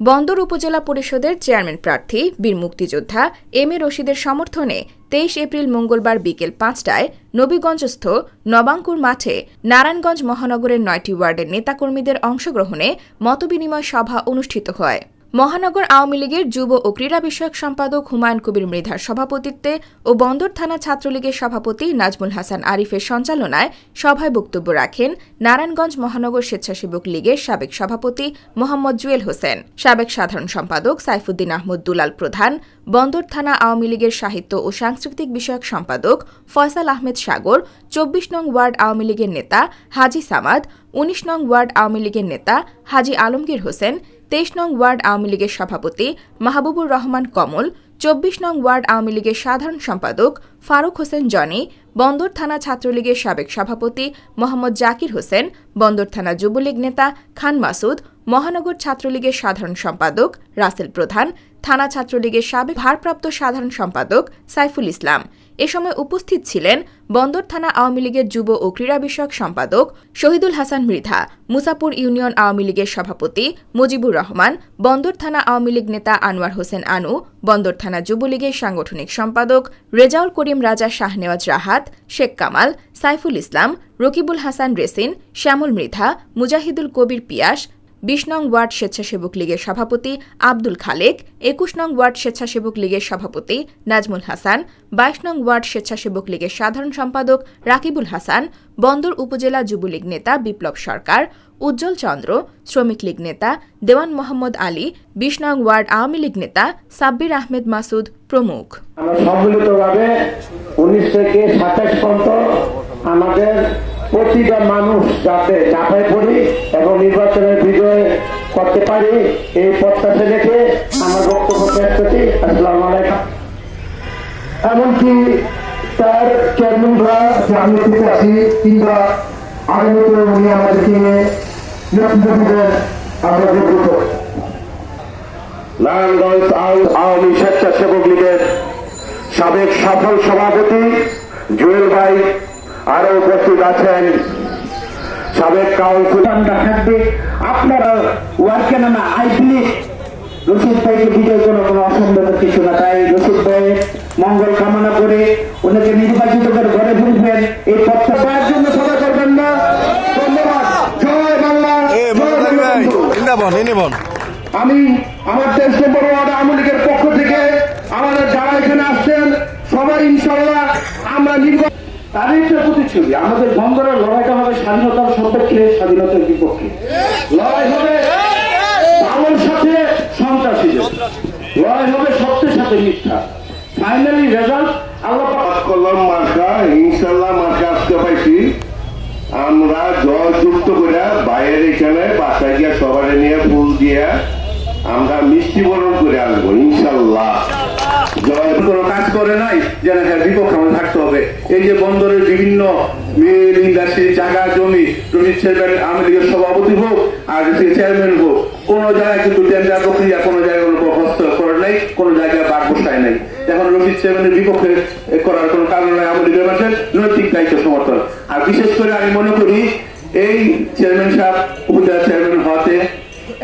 বন্দর উপজেলা পরিষদের চেয়ারম্যান প্রার্থী বীর মুক্তিযোদ্ধা এম এ রশিদের সমর্থনে ২৩ এপ্রিল মঙ্গলবার বিকেল ৫টায় নবীগঞ্জস্থ নবাঙ্কুর মাঠে নারায়ণগঞ্জ মহানগরের ৯টি ওয়ার্ডের নেতাকর্মীদের অংশগ্রহণে মতবিনিময় সভা অনুষ্ঠিত হয়। মহানগর আওয়ামী লীগের যুব ও ক্রীড়া বিষয়ক সম্পাদক হুমায়ুন কবির মৃধার সভাপতিত্বে ও বন্দর থানা ছাত্রলীগের সভাপতি নাজমুল হাসান আরিফের সঞ্চালনায় সভায় বক্তব্য রাখেন নারায়ণগঞ্জ মহানগর স্বেচ্ছাসেবক লীগের সাবেক সভাপতি মোহাম্মদ জুয়েল হোসেন, সাবেক সাধারণ সম্পাদক সাইফুদ্দিন আহমদ দুলাল প্রধান, বন্দর থানা আওয়ামী লীগের সাহিত্য ও সাংস্কৃতিক বিষয়ক সম্পাদক ফয়সাল আহমেদ সাগর, ২৪ নং ওয়ার্ড আওয়ামী লীগের নেতা হাজি সামাদ, ১৯ নং ওয়ার্ড আওয়ামী লীগের নেতা হাজি আলমগীর হোসেন, ২৩ নং ওয়ার্ড আওয়ামী লীগের সভাপতি মাহবুবুর রহমান কমল, ২৪ নং ওয়ার্ড আওয়ামী লীগের সাধারণ সম্পাদক ফারুক হোসেন জনি, বন্দর থানা ছাত্রলীগের সাবেক সভাপতি মোহাম্মদ জাকির হোসেন, বন্দর থানা যুবলীগ নেতা খান মাসুদ, মহানগর ছাত্রলীগের সাধারণ সম্পাদক রাসেল প্রধান, থানা ছাত্রলীগের সাবেক ভারপ্রাপ্ত সাধারণ সম্পাদক সাইফুল ইসলাম। এ সময় উপস্থিত ছিলেন বন্দর থানা আওয়ামী লীগের যুব ও ক্রীড়া বিষয়ক সম্পাদক শহীদুল হাসান মৃধা, মুসাপুর ইউনিয়ন আওয়ামী লীগের সভাপতি মুজিবুর রহমান, বন্দর থানা আওয়ামী লীগ নেতা আনোয়ার হোসেন আনু, বন্দর থানা যুবলীগের সাংগঠনিক সম্পাদক রেজাউল করিম রাজা, শাহনেওয়াজ রাহাত, শেখ কামাল, সাইফুল ইসলাম, রকিবুল হাসান রেসিন, শ্যামল মৃধা, মুজাহিদুল কবির পিয়াস, ২০ নং ওয়ার্ড স্বেচ্ছাসেবক লীগের সভাপতি আব্দুল খালেক, ২১ নং ওয়ার্ড স্বেচ্ছাসেবক লীগের সভাপতি নাজমুল হাসান, ২২ নং ওয়ার্ড স্বেচ্ছাসেবক লীগের সাধারণ সম্পাদক রাকিবুল হাসান, বন্দর উপজেলা যুবলীগ নেতা বিপ্লব সরকার, উজ্জ্বল চন্দ্র, শ্রমিক লীগ নেতা দেওয়ান মোহাম্মদ আলী, ২০ নং ওয়ার্ড আওয়ামী লীগ নেতা সাব্বির আহমেদ মাসুদ প্রমুখ। আমরা সম্মিলিতভাবে ১৯ থেকে ২৭ পর্যন্ত আমাদের প্রতিটা মানুষ যাতে ঝাঁপায় পড়ি এবং নির্বাচনের বিজয় করতে পারি এই প্রত্যাশা রেখে আমার বক্তব্য শেষ করছি। আসসালামু আলাইকুম। এমনকি তার চেয়ারম্যানরা যে আমি আছি কিংবা আগামীতে উনি আমাদেরকে নেতৃত্ব দেবেন আমরা যোগ্য। নারায়ণগঞ্জ আওয়ামী স্বেচ্ছাসেবক লীগের সাবেক সফল সভাপতি জুয়েল ভাই আরো উপস্থিত আছেন, সাবেক কাউন্সিলর থাকবে। আপনারা ওয়ার্কে নামা আইপিলি রশিদ ভাইকে বিজয় কোনো অসম্ভবের কিছু না, তাই রশিদ ভাই মঙ্গল কামনা করে ওনাকে নির্বাচিত করে ঘরে ফিরবেন। এই প্রত্যাশার জন্য সভা করবেন না। ধন্যবাদ। জয় বাংলা। আমি আমার ২৩ নম্বর ওয়ার্ড আওয়ামী লীগের পক্ষ থেকে আমাদের যারা এখানে আসছেন সবাই ইনশাল্লাহ আমরা নির্বাচন তার একটা প্রতিচ্ছবি। আমাদের বন্দরের লড়াইটা হবে স্বাধীনতার সপক্ষে, স্বাধীনতার বিপক্ষে লড়াই হবে, ভালোর সাথে সন্ত্রাসীদের লড়াই হবে, সত্যের সাথে মিথ্যা। ফাইনালি রেজাল্ট আল্লাহ করলাম মার্কা, ইনশাল্লাহ মার্কা আসতে পাইছি। আমরা জয়যুক্ত করে বাইরের এখানে বাসায় গিয়ে সবাই নিয়ে ফুল দিয়ে আমরা মিষ্টি বরণ করে আসবো ইনশাল্লাহ। জয় কোনো কাজ করে নাই যেন বিপক্ষে আমাদের থাকতে হবে। এই যে বন্দরের বিভিন্ন মিল ইন্ডাস্ট্রি জায়গা জমি রশিদ চেয়ারম্যান আওয়ামী লীগের সভাপতি হোক আর চেয়ারম্যান হোক, কোন জায়গায় কিন্তু টেন্ডার প্রক্রিয়া কোনো জায়গায় হস্তক্ষেপ করে নাই, কোন জায়গায় বাদ বসায় নাই। এখন রশিদ চেয়ারম্যানের বিপক্ষে করার কোন কারণ নাই। আওয়ামী লীগের মানুষের নৈতিক দায়িত্ব সমর্থন। আর বিশেষ করে আমি মনে করি এই চেয়ারম্যান সাহেব উপজেলা চেয়ারম্যান হওয়াতে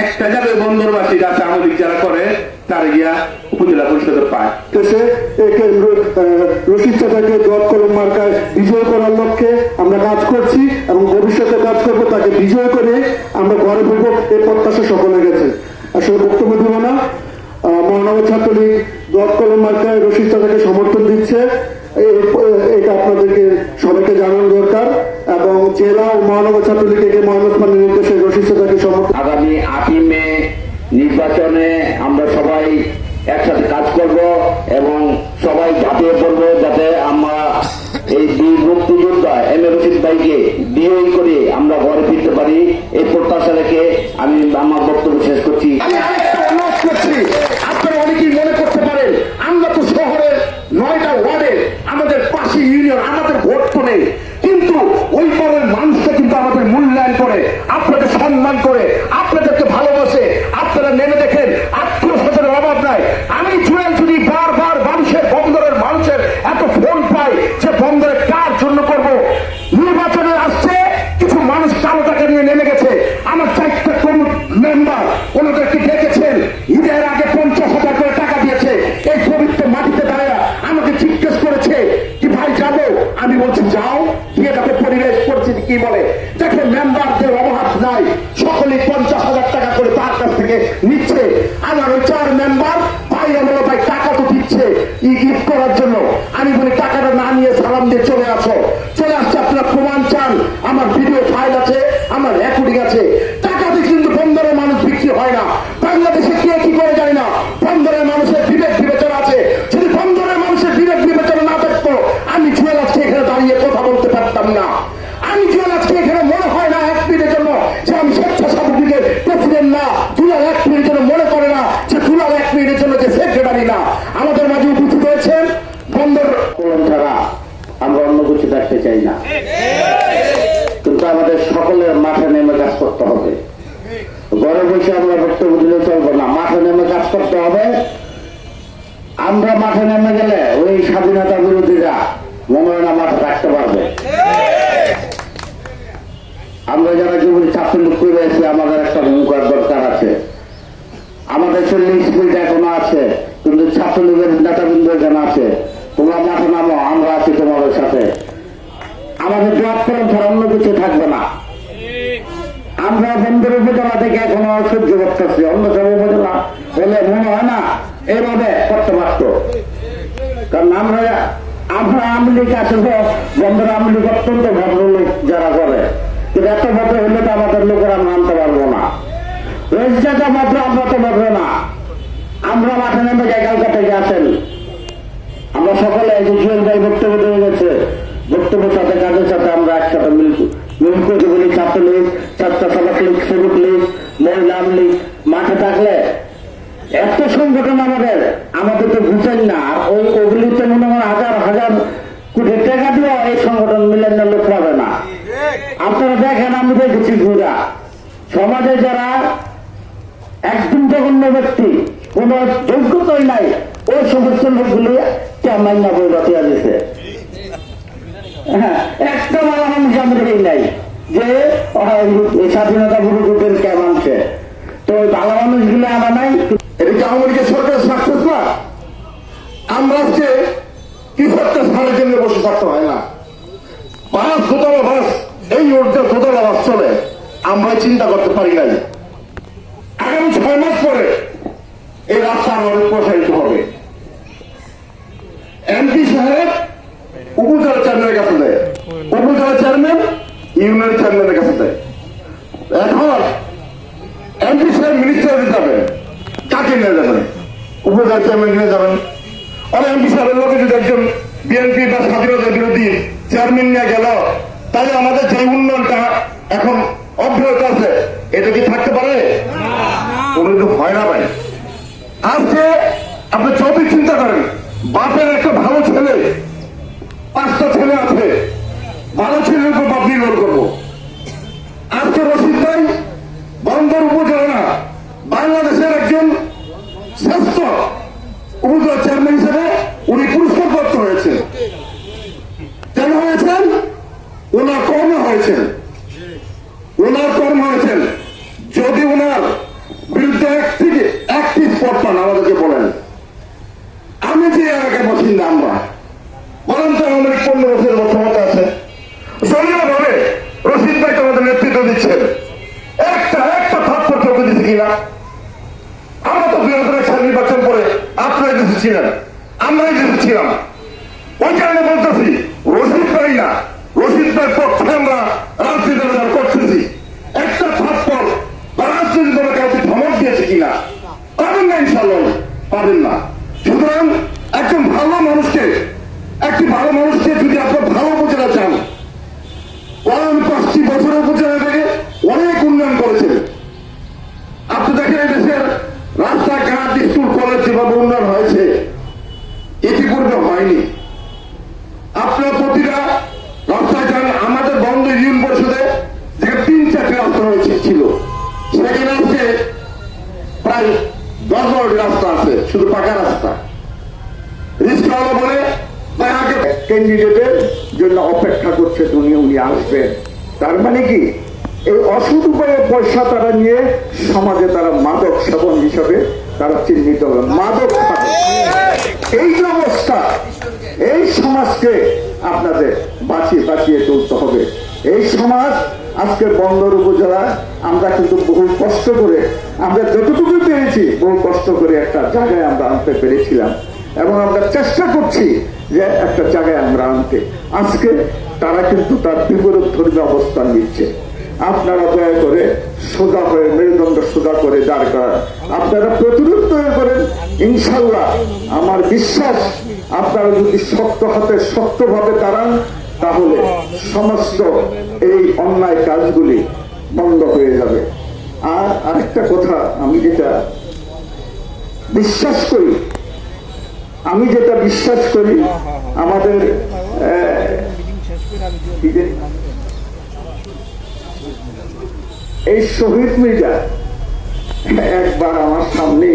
একটা যাবে বন্দরবাসী গাছ আওয়ামী লীগ যারা করে তারা গিয়া উপজেলা পরিষদে পায়। রশিদ চাচাকে জট কলম মার্কায় বিজয় করার লক্ষ্যে আমরা কাজ করছি এবং ভবিষ্যতে কাজ করবো, তাকে বিজয় করে আমরা ঘরে ফিরবো এই প্রত্যাশা সকলে গেছে। আসলে বক্তব্য দিব না। মহানগর ছাত্রলীগ জট কলম মার্কায় রশিদ চাচাকে সমর্থন দিচ্ছে, এটা আপনাদেরকে সবাইকে জানানো দরকার এবং জেলা ও মহানগর ছাত্রলীগকে মহানগর পানের নির্দেশে রশিদ চাচাকে সমর্থন। আগামী ৮ই মে নির্বাচনে আমরা সবাই একসাথে কাজ করব এবং সবাই ঝাঁপিয়ে পড়বো যাতে আমরা এই বীর মুক্তিযোদ্ধা এম এ রশিদ ভাইকে বিজয়ী করে আমরা ঘরে ফিরতে পারি। এই প্রত্যাশা রেখে আমি আমার বক্তব্য শেষ করছি। আপনারা অনেকেই মনে করতে পারেন আমরা তো শহরের ৯টা ওয়ার্ডের আমাদের পাশে ইউনিয়ন, আমাদের ভোট তো নেই, কিন্তু ওই পরের মানুষটা কিন্তু আমাদের মূল্যায়ন করে, আপনাদের সম্মান করে, আপনাদেরকে ভালোবাসে। আপনারা নেমে দেখেন আত্মীয়-স্বজনের অভাব নাই। আমি জুয়েল যদি বারবার মানুষের বন্দরের মানুষের এত ফোন পাই যে বন্দরে কার জন্য করব, নির্বাচনে আসছে কিছু মানুষ কালো টাকা নিয়ে নেমে গেছে। আমার ৪টা মেম্বার ওনাদেরকে ডেকেছেন থেকে নিচ্ছে। আমার ওই 4 মেম্বার ভাই বলো ভাই টাকা তো দিচ্ছে ঈদ করার জন্য। আমি বলি টাকাটা না নিয়ে সালাম দিয়ে চলে আসো। চলে আসছে, আপনারা প্রমাণ চান, আমার ভিডিও ফাইল আছে, আমার রেকর্ডিং আছে। টাকাতে কিন্তু বন্দরের মানুষ বিক্রি হয় না। বাংলাদেশে কে কি করে জানি না, বন্দরের মানুষের বিবেক বিবেচনা আছে। যদি বন্দরের মানুষের বিবেক বিবেচনা না থাকতো আমি জুয়েল আজকে এখানে দাঁড়িয়ে কথা বলতে পারতাম না। আমি জুয়েল আজকে এখানে মনে হয় না 1 মিনিটের জন্য যে আমি স্বেচ্ছাসেবকের প্রেসিডেন্ট না। দুলাল 1 মিনিটের জন্য মনে করে না যে দুলাল 1 মিনিটের জন্য যে সেক্রেটারি না। আমাদের মাঝে উপস্থিত হয়েছেন বন্দর কলম ছাড়া আমরা অন্য কিছু দেখতে চাই না, কিন্তু আমাদের সকলের মাঠে নেমে কাজ করতে হবে। ঘরে বসে আমরা বক্তব্য দিলে চলবো না, মাঠে নেমে কাজ করতে হবে। আমরা মাঠে নেমে গেলে ওই স্বাধীনতা বিরোধীরা মনে হয় না মাঠে থাকতে পারবে। আমরা যারা জীবনে ছাত্রলীগ করে আছি আমাদের একটা ভূমিকার দরকার আছে। আমাদের 40 স্কুলটা এখনো আছে, কিন্তু ছাত্রলীগের নেতাবৃন্দ এখানে আছে। তোমরা মাঠে নামো, আমরা আছি তোমাদের সাথে। আমাদের জবাব কলম ছাড়া অন্য কিছু থাকবে না। আমরা বন্দর উপজেলা থেকে এখনো সহ্য করতেছি, অন্য সব উপজেলা হলে মনে হয় না এইভাবে করতে পারত। কারণ আমরা আওয়ামী লীগ আসলে বন্দর আওয়ামী লীগ অত্যন্ত ভদ্রলোক যারা করে, কিন্তু এত ভদ্র হলে তো আমাদের লোকেরা মানতে পারবো না। রোজগাটা ভদ্র, আমরা তো ভদ্র না। আমরা মাঠে নেমে যাই, কালকা থেকে আসেন। আমরা সকলে এই যে জুয়েল ভাই বক্তব্য দিয়ে গেছে, বক্তব্যের সাথে কাজের সাথে আমরা একসাথে মিল করে বলি ছাত্রলীগ, ছাত্রসভা লীগ, শ্রমিক লীগ, মহিলা লীগ মাঠে থাকলে এত সংগঠন আমাদের তো বুঝেন না। ওগুলিতে মনে হয় হাজার হাজার কোটি টাকা দিয়েও এই সংগঠন মিলেন না, লোক পাবে না। আপনারা দেখেন, আমি দেখেছি ঘুরা সমাজে যারা একদম জঘন্য ব্যক্তি, কোন যোগ্যতাই নাই, ওই সমস্ত লোকগুলি কেমন না বই রটিয়া দিছে। হ্যাঁ, একটা ভালো মানুষ আমাদের নাই যে স্বাধীনতা বিরোধীদের কেমনছে। তো ওই ভালো মানুষগুলো আনা নাই। এটা কি আওয়ামী লীগের সরকার সাকসেস না? আমরা আজকে কিছু একটা সারের জন্য বসে থাকতে হয় না। বাস দোতলা বাস, এই রোডটা দোতলা বাস চলে, আমরা চিন্তা করতে পারি নাই আগামী 6 মাস পরে এই রাস্তা আরো প্রসারিত হবে। এমপি সাহেব উপজেলা চেয়ারম্যানের কাছে দেয়, উপজেলা চেয়ারম্যান ইউনিয়নের চেয়ারম্যানের কাছে দেয়। এখন এমপি সাহেব মিনিস্টারে যাবেন, কাকে নিয়ে যাবেন? উপজেলা চেয়ারম্যান নিয়ে যাবেন। আর এমপি সাহেবের লোকে যদি একজন বিএনপি বা স্বাধীনতা বিরোধী চেয়ারম্যান নিয়ে গেল, তাহলে আমাদের যে উন্নয়নটা এখন অব্যাহত আছে এটা কি থাকতে পারে? কোনো কিছু হয় না ভাই। আজকে আপনি যদি চিন্তা করেন, বাপের একটা ভালো ছেলে, 5টা ছেলে আছে, ভালো ছেলের উপর বাপ নির্ভর করবো। আজকে রশিদ ভাই বন্দর উপজেলা না, বাংলাদেশের একজন শ্রেষ্ঠ উপজেলা চেয়ারম্যান হিসেবে উনি পুরস্কার প্রাপ্ত হয়েছেন। কেন হয়েছেন? ওনার কর্মে হয়েছেন, ওনার কর্ম হয়েছেন। যদি ওনার বিরুদ্ধে একটি স্পট পান আমাদেরকে বলেন। আমি যে এলাকায় বাসিন্দা, আমরা বলেন তো আমাদের 15 বছরের ক্ষমতা আছে, জলীয়ভাবে রশিদ ভাই আমাদের নেতৃত্ব দিচ্ছেন। একটা থাপ্পড় চোখে দিচ্ছে কিনা? আমরা তো 2001 সাল নির্বাচন করে আপনারাই দেশে ছিলেন, আমরাই দেশে ছিলাম। ওই কারণে বলতেছি রশিদ ভাই না, রশিদ ভাই পক্ষে আমরা রাজনীতি করতেছি। একটা থাপ্পড় বা রাজনীতি দলে কাউকে ধমক দিয়েছে কিনা? পাবেন না, ইনশাল্লাহ পাবেন না। সুতরাং একজন ভালো মানুষকে, একটি ভালো মানুষকে যদি আপনার ভালো উপজেলা চান, 5টি বছরের উপজেলা থেকে অনেক উন্নয়ন করেছেন। আপনি দেখেন এই দেশের রাস্তাঘাট, স্কুল, কলেজ যেভাবে উন্নয়ন হয়েছে ইতিপূর্বে হয়নি। আপনার প্রতিটা রাস্তায় যান, আমাদের বন্ধ ইউনিয়ন পরিষদে যেখানে 3-4টি রাস্তা হয়েছে ছিল, সেখানে আজকে প্রায় 10-12টি রাস্তা আছে, শুধু পাকা রাস্তা। রিস্কওয়ালা বলে ক্যান্ডিডেটের জন্য অপেক্ষা করছে, উনি আসবেন। তার মানে কি, এই অসৎ উপায়ে পয়সা তারা নিয়ে সমাজে তারা মাদক সেবন হিসাবে তারা চিহ্নিত হবেন। মাদক এই যে অবস্থা, এই সমাজকে আপনাদের বাঁচিয়ে তুলতে হবে। এই সমাজ আজকে বন্দর উপজেলা আমরা কিন্তু বহু কষ্ট করে, আমরা যতটুকু পেরেছি বহু কষ্ট করে একটা জায়গায় আমরা আনতে পেরেছিলাম, এবং আমরা চেষ্টা করছি যে একটা জায়গায় আমরা আনতে। আজকে তারা কিন্তু তার বিপরীত ধর্মী অবস্থান নিচ্ছে। আপনারা দয়া করে সোজা হয়ে, মেরুদণ্ড সোজা করে দাঁড় করান, আপনারা প্রতিরোধ তৈরি করেন। ইনশাল্লাহ আমার বিশ্বাস, আপনারা যদি শক্ত হাতে শক্তভাবে দাঁড়ান, তাহলে সমস্ত এই অন্যায় কাজগুলি বন্ধ হয়ে যাবে। আর আরেকটা কথা, আমি যেটা বিশ্বাস করি, আমাদের এই শহীদ মির্জা একবার আমার সামনে,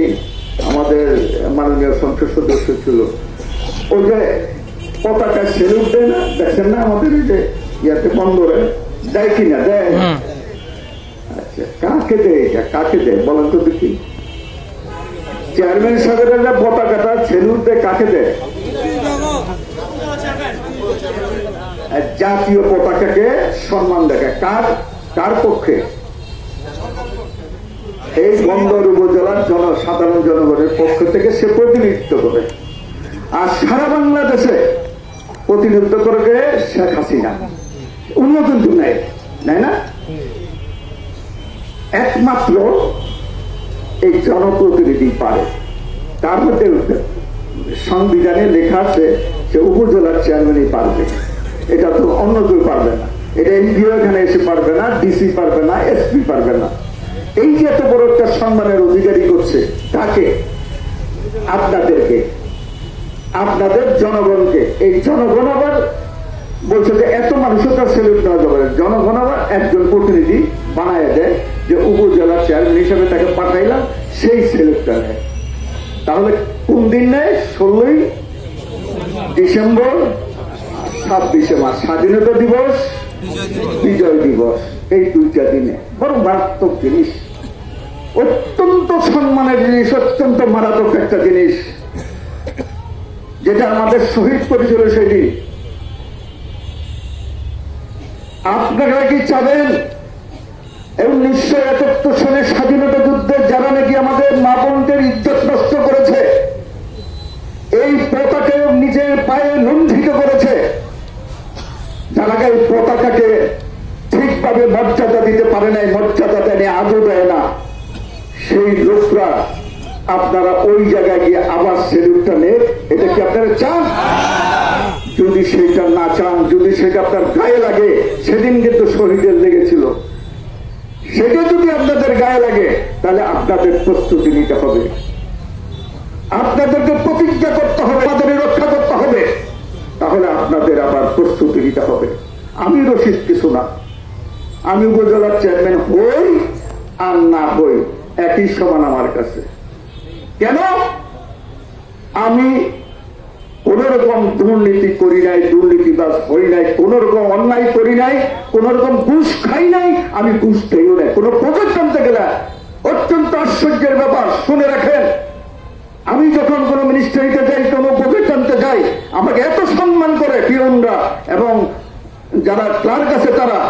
আমাদের মাননীয় সংসদ সদস্য ছিল, ওই যে পতাকা সেলুট দেয় না, দেখেন না আমাদের এই যে ইয়াতে বন্দরে দেয় কিনা, দেয়? আচ্ছা, কাকে দেয় এটা, কাকে দেয় বলেন তো দেখি? চেয়ারম্যান সাহেবের পতাকাটা সেলুট দেয় কাকে দেয়? জাতীয় পতাকাকে সম্মান দেখায়। কার পক্ষে? এই বন্দর উপজেলার সাধারণ জনগণের পক্ষ থেকে সে প্রতিনিধিত্ব করে। আর সারা বাংলাদেশে প্রতিনিধিত্ব করে শেখ হাসিনা। উনিও কিন্তু নেয় না, একমাত্র এই জনপ্রতিনিধি পারে। তার মধ্যে সংবিধানে লেখা আছে যে উপজেলার চেয়ারম্যানই পারবে, এটা তো অন্য কেউ পারবে না। এটা এমপিও এখানে এসে পারবে না, ডিসি পারবে না, এসপি পারবে না। এই যে এত বড় একটা সম্মানের অধিকারী করছে, তাকে আপনাদেরকে, আপনাদের জনগণকে, এই জনগণ আবার বলছে যে এত মানুষের তার সেলুট নেওয়া যাবে। জনগণ আবার একজন প্রতিনিধি বানায় দেয় যে উপজেলার চেয়ারম্যান হিসাবে তাকে পাঠাইলাম, সেই সেলুটটা নেয়। তাহলে কোন দিন নেয়? 16ই ডিসেম্বর, 26শে মার্চ, স্বাধীনতা দিবস, বিজয় দিবস, এই দুইটা দিনে। বড় মারাত্মক জিনিস, অত্যন্ত সম্মানের জিনিস, অত্যন্ত মারাত্মক একটা জিনিস, যেটা আমাদের শহীদ করেছিল সেদিন। আপনারা কি চাবেন 1971 সালে স্বাধীনতা যুদ্ধে যারা নাকি আমাদের মা বোনদের ইজ্জত নষ্ট করেছে, এই পতাকাকে নিজের পায়ে লুণ্ঠিত করেছে, যারা এই পতাকাকে ঠিকভাবে মর্যাদা দিতে পারে নাই, মর্যাদা দেয়নি, আজও দেয় না, সেই লোকরা আপনারা ওই জায়গায় গিয়ে আবার সেলুটটা নেন? এটা কি আপনারা চান? যদি সেটা না চান, যদি সেটা আপনার গায়ে লাগে, সেদিন কিন্তু শহীদের লেগেছিল, সেটা যদি আপনাদের গায়ে লাগে, তাহলে আপনাদের প্রস্তুতি নিতে হবে, আপনাদেরকে প্রতিজ্ঞা করতে হবে, আমাদের রক্ষা করতে হবে, তাহলে আপনাদের আবার প্রস্তুতি নিতে হবে। আমি রশিদ কিছু না, আমি উপজেলার চেয়ারম্যান হই আর না হই একই সমান আমার কাছে। কেন? আমি কোন রকম দুর্নীতি করি নাই, দুর্নীতিবাজ হই নাই, কোন রকম অন্যায় করি নাই, কোন রকম ঘুষ খাই নাই, আমি ঘুষ খেয়েও নাই। কোন প্রজেক্ট আনতে গেলে অত্যন্ত আশ্চর্যের ব্যাপার, শুনে রাখেন, আমি যখন কোন মিনিস্ট্রিতে যাই, কোন প্রজেক্ট আনতে যাই, আমাকে এত সম্মান করে পিয়নরা এবং যারা ক্লার্ক আছে তারা,